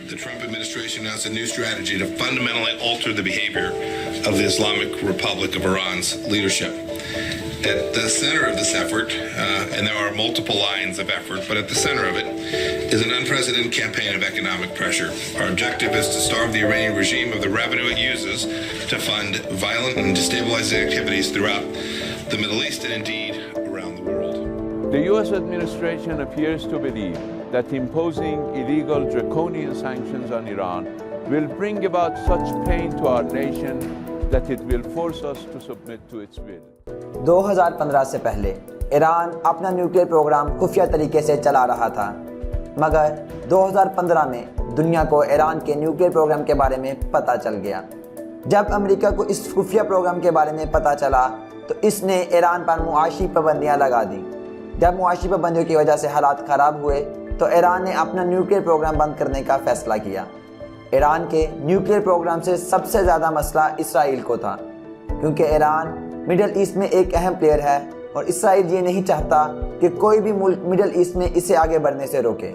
the Trump administration announced a new strategy to fundamentally alter the behavior of the Islamic Republic of Iran's leadership. At the center of this effort, and there are multiple lines of effort, but at the center of it is an unprecedented campaign of economic pressure. Our objective is to starve the Iranian regime of the revenue it uses to fund violent and destabilizing activities throughout the Middle East and indeed around the world. The U.S. administration appears to believe that imposing illegal draconian sanctions on Iran will bring about such pain to our nation that it will force us to submit to its will. 2015 سے پہلے ایران اپنا nuclear programme خفیہ طریقے سے چلا رہا تھا، مگر 2015 میں دنیا کو ایران کے نیوکلیئر پروگرام کے بارے میں پتہ چل گیا۔ جب امریکہ کو اس خفیہ پروگرام کے بارے میں پتہ چلا تو اس نے ایران پر معاشی پابندیاں لگا دیں۔ جب معاشی پابندیوں کی وجہ سے حالات خراب ہوئے تو ایران نے اپنا نیوکلیئر پروگرام بند کرنے کا فیصلہ کیا۔ ایران کے نیوکلیئر پروگرام سے سب سے زیادہ مسئلہ اسرائیل کو تھا، کیونکہ ایران مڈل ایسٹ میں ایک اہم پلیئر ہے اور اسرائیل یہ نہیں چاہتا کہ کوئی بھی ملک مڈل ایسٹ میں اسے آگے بڑھنے سے روکے۔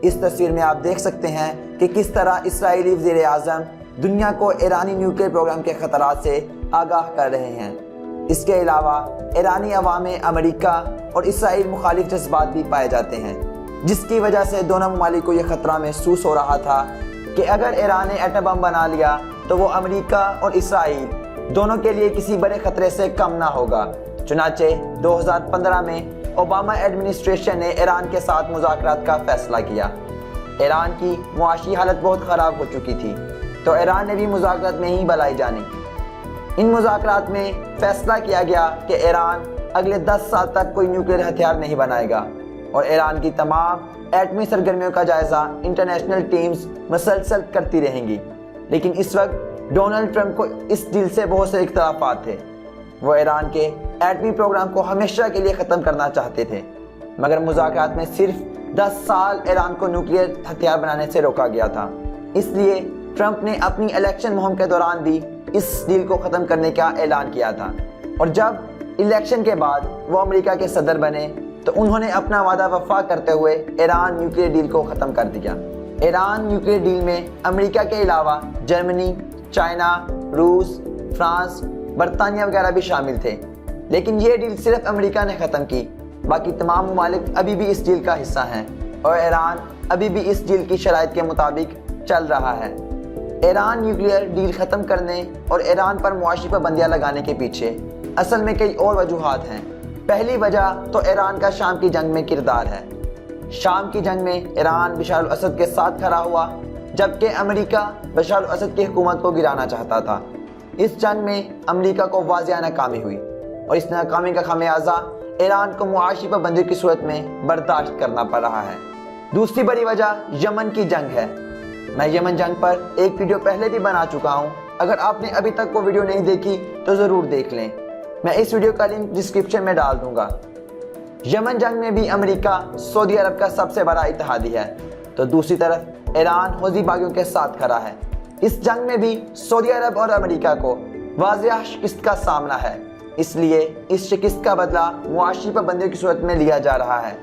اس تصویر میں آپ دیکھ سکتے ہیں کہ کس طرح اسرائیلی وزیر اعظم دنیا کو ایرانی نیوکلیئر پروگرام کے خطرات سے آگاہ کر رہے ہیں۔ اس کے علاوہ ایرانی عوام میں امریکہ اور اسرائیل مخالف جذبات بھی پائے جاتے ہیں، جس کی وجہ سے دونوں ممالک کو یہ خطرہ محسوس ہو رہا تھا کہ اگر ایران نے ایٹم بم بنا لیا تو وہ امریکہ اور اسرائیل دونوں کے لیے کسی بڑے خطرے سے کم نہ ہوگا۔ چنانچہ 2015 میں اوباما ایڈمنسٹریشن نے ایران کے ساتھ مذاکرات کا فیصلہ کیا۔ ایران کی معاشی حالت بہت خراب ہو چکی تھی تو ایران نے بھی مذاکرات میں ہی بھلائی جانی۔ ان مذاکرات میں فیصلہ کیا گیا کہ ایران اگلے 10 سال تک کوئی نیوکلیئر ہتھیار نہیں بنائے گا اور ایران کی تمام ایٹمی سرگرمیوں کا جائزہ انٹرنیشنل ٹیمز مسلسل کرتی رہیں گی۔ لیکن اس وقت ڈونلڈ ٹرمپ کو اس ڈیل سے بہت سے اختلافات تھے۔ وہ ایران کے ایٹمی پروگرام کو ہمیشہ کے لیے ختم کرنا چاہتے تھے، مگر مذاکرات میں صرف 10 سال ایران کو نیوکلیئر ہتھیار بنانے سے روکا گیا تھا۔ اس لیے ٹرمپ نے اپنی الیکشن مہم کے دوران بھی اس ڈیل کو ختم کرنے کا اعلان کیا تھا، اور جب الیکشن کے بعد وہ امریکہ کے صدر بنے تو انہوں نے اپنا وعدہ وفا کرتے ہوئے ایران نیوکلیئر ڈیل کو ختم کر دیا۔ ایران نیوکلیئر ڈیل میں امریکہ کے علاوہ جرمنی، چائنا، روس، فرانس، برطانیہ وغیرہ بھی شامل تھے، لیکن یہ ڈیل صرف امریکہ نے ختم کی۔ باقی تمام ممالک ابھی بھی اس ڈیل کا حصہ ہیں اور ایران ابھی بھی اس ڈیل کی شرائط کے مطابق چل رہا ہے۔ ایران نیوکلیئر ڈیل ختم کرنے اور ایران پر معاشی پابندیاں لگانے کے پیچھے اصل میں کئی اور وجوہات ہیں۔ پہلی وجہ تو ایران کا شام کی جنگ میں کردار ہے۔ شام کی جنگ میں ایران بشار الاسد کے ساتھ کھڑا ہوا، جبکہ امریکہ بشار الاسد کی حکومت کو گرانا چاہتا تھا۔ اس جنگ میں امریکہ کو واضح ناکامی ہوئی اور اس ناکامی کا خمیازہ ایران کو معاشی پابندیوں کی صورت میں برداشت کرنا پڑ رہا ہے۔ دوسری بڑی وجہ یمن کی جنگ ہے۔ میں یمن جنگ پر ایک ویڈیو پہلے بھی بنا چکا ہوں، اگر آپ نے ابھی تک وہ ویڈیو نہیں دیکھی تو ضرور دیکھ لیں، میں اس ویڈیو کا لنک ڈسکرپشن میں ڈال دوں گا۔ یمن جنگ میں بھی امریکہ سعودی عرب کا سب سے بڑا اتحادی ہے، تو دوسری طرف ایران حوثی باغیوں کے ساتھ کھڑا ہے۔ اس جنگ میں بھی سعودی عرب اور امریکہ کو واضح شکست کا سامنا ہے، اس لیے اس شکست کا بدلہ معاشی پابندیوں کی صورت میں لیا جا رہا ہے۔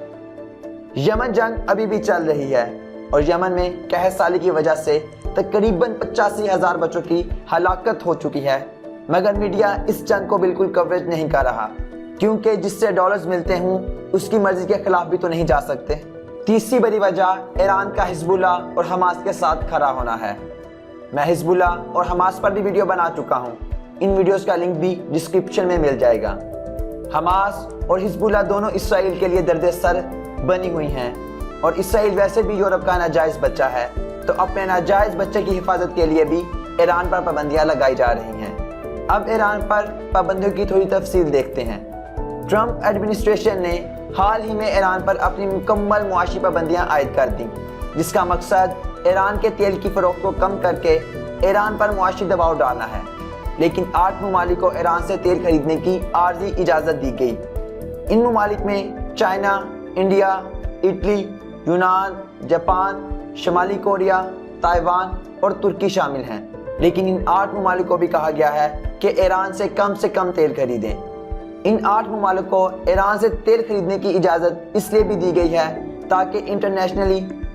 یمن جنگ ابھی بھی چل رہی ہے اور یمن میں قحط سالی کی وجہ سے تقریباً 85,000 بچوں کی ہلاکت ہو چکی ہے، مگر میڈیا اس جنگ کو بالکل کوریج نہیں کر رہا، کیونکہ جس سے ڈالرز ملتے ہوں اس کی مرضی کے خلاف بھی تو نہیں جا سکتے۔ تیسری بڑی وجہ ایران کا حزب اللہ اور حماس کے ساتھ کھڑا ہونا ہے۔ میں حزب اللہ اور حماس پر بھی ویڈیو بنا چکا ہوں، ان ویڈیوز کا لنک بھی ڈسکرپشن میں مل جائے گا۔ حماس اور حزب اللہ دونوں اسرائیل کے لیے درد سر بنی ہوئی ہیں، اور اسرائیل ویسے بھی یورپ کا ناجائز بچہ ہے، تو اپنے ناجائز بچے کی حفاظت کے لیے بھی ایران پر پابندیاں لگائی جا رہی ہیں۔ اب ایران پر پابندیوں کی تھوڑی تفصیل دیکھتے ہیں۔ ٹرمپ ایڈمنسٹریشن نے حال ہی میں ایران پر اپنی مکمل معاشی پابندیاں عائد کر دیں، جس کا مقصد ایران کے تیل کی فروخت کو کم کر کے ایران پر معاشی دباؤ ڈالنا ہے۔ لیکن 8 ممالک کو ایران سے تیل خریدنے کی عارضی اجازت دی گئی۔ ان ممالک میں چائنا، انڈیا، اٹلی، یونان، جاپان، شمالی کوریا، تائیوان اور ترکی شامل ہیں، لیکن ان 8 ممالک کو بھی کہا گیا ہے کہ ایران سے کم تیل خریدیں۔ ان 8 ممالک کو ایران سے تیل خریدنے کی اجازت اس لیے بھی دی گئی ہے تاکہ انٹرنیشنلی